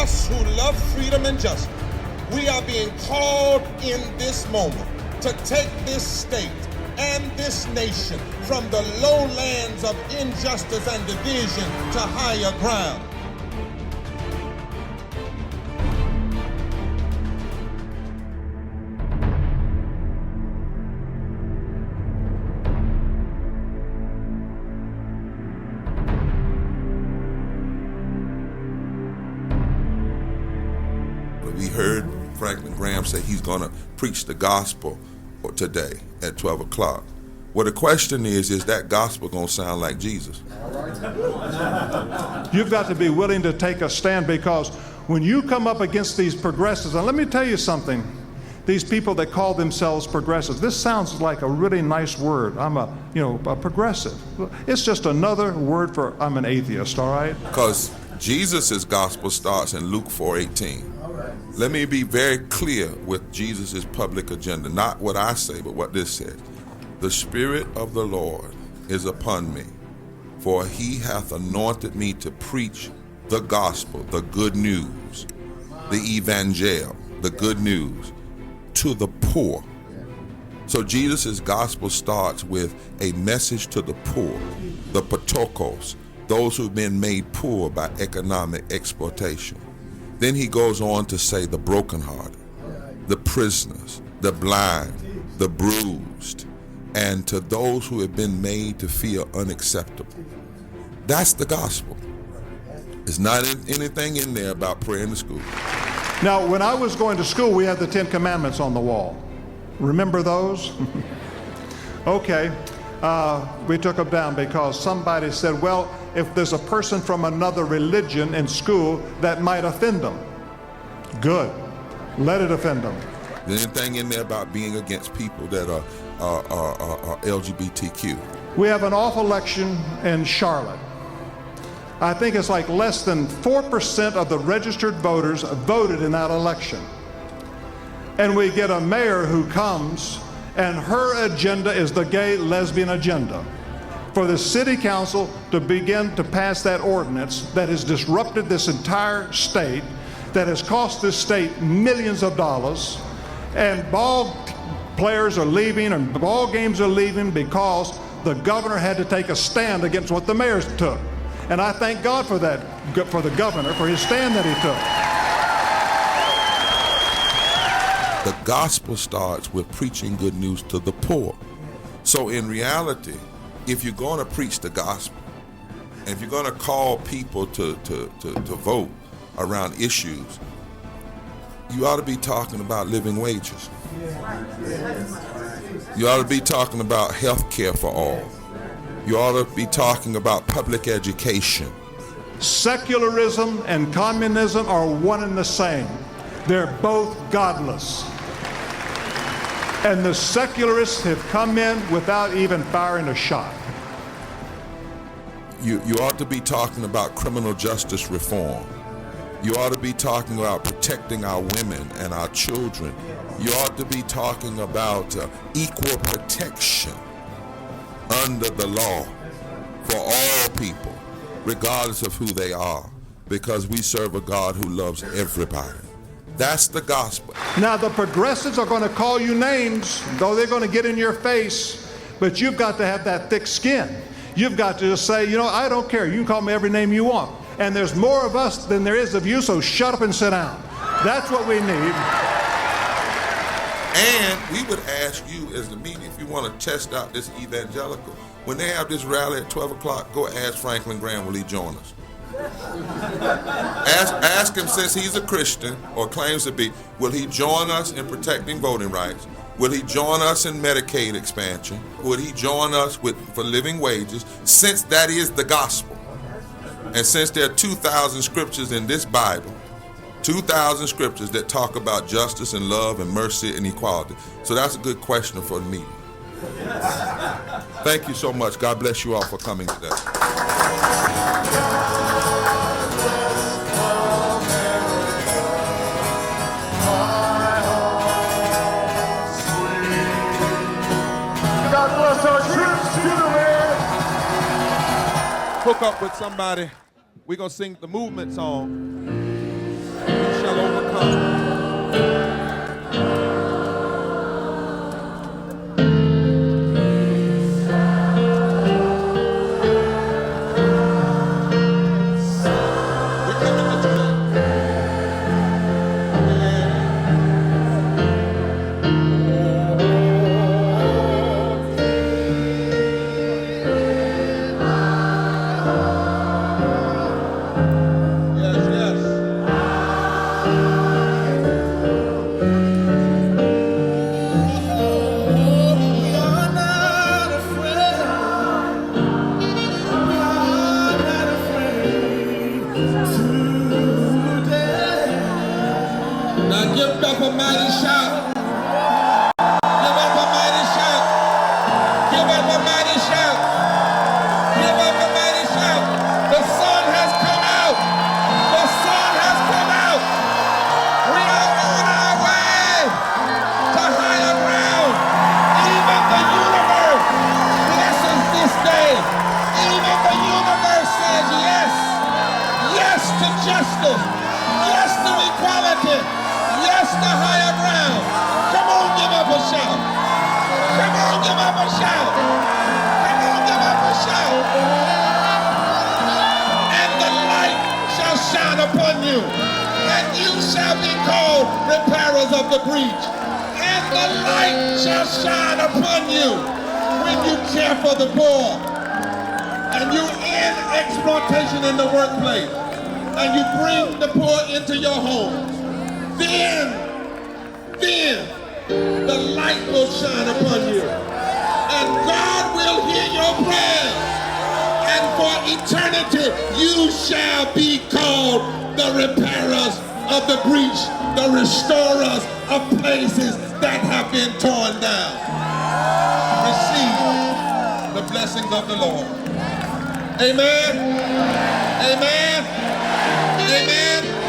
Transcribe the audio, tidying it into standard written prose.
us who love freedom and justice, we are being called in this moment to take this state and this nation from the lowlands of injustice and division to higher ground. We heard Franklin Graham say he's going to preach the gospel today at 12 o'clock. Well, the question is that gospel going to sound like Jesus? You've got to be willing to take a stand, because when you come up against these progressives, and let me tell you something, these people that call themselves progressives, this sounds like a really nice word. I'm a progressive. It's just another word for I'm an atheist, all right? Because Jesus' gospel starts in Luke 4:18. Let me be very clear with Jesus' public agenda, not what I say, but what this says. The Spirit of the Lord is upon me, for he hath anointed me to preach the gospel, the good news, the evangel, the good news, to the poor. So Jesus' gospel starts with a message to the poor, the patokos, those who've been made poor by economic exploitation. Then he goes on to say the brokenhearted, the prisoners, the blind, the bruised, and to those who have been made to feel unacceptable. That's the gospel. There's not anything in there about prayer in the school. Now, when I was going to school, we had the 10 Commandments on the wall. Remember those? Okay. We took them down because somebody said, well, if there's a person from another religion in school, that might offend them. Good. Let it offend them. There's anything in there about being against people that are LGBTQ? We have an off election in Charlotte. I think it's like less than 4% of the registered voters voted in that election. And we get a mayor who comes, and her agenda is the gay lesbian agenda. For the city council to begin to pass that ordinance that has disrupted this entire state, that has cost this state millions of dollars, and ball players are leaving and ball games are leaving because the governor had to take a stand against what the mayors took. And I thank God for that, for the governor, for his stand that he took. The gospel starts with preaching good news to the poor. So in reality, if you're going to preach the gospel, and if you're going to call people to vote around issues, you ought to be talking about living wages. You ought to be talking about health care for all. You ought to be talking about public education. Secularism and communism are one and the same. They're both godless. And the secularists have come in without even firing a shot. You ought to be talking about criminal justice reform. You ought to be talking about protecting our women and our children. You ought to be talking about equal protection under the law for all people, regardless of who they are, because we serve a God who loves everybody. That's the gospel. Now, the progressives are going to call you names, though they're going to get in your face, but you've got to have that thick skin. You've got to just say, I don't care. You can call me every name you want. And there's more of us than there is of you, so shut up and sit down. That's what we need. And we would ask you as the media, if you want to test out this evangelical, when they have this rally at 12 o'clock, go ask Franklin Graham, will he join us? Ask him, since he's a Christian or claims to be, will he join us in protecting voting rights? Will he join us in Medicaid expansion? Will he join us for living wages, since that is the gospel? And since there are 2,000 scriptures in this Bible, 2,000 scriptures that talk about justice and love and mercy and equality. So that's a good question for the meeting. Thank you so much. God bless you all for coming today. God bless our troops, gentlemen. Hook up with somebody. We're going to sing the movement song. Amen. Amen. Amen.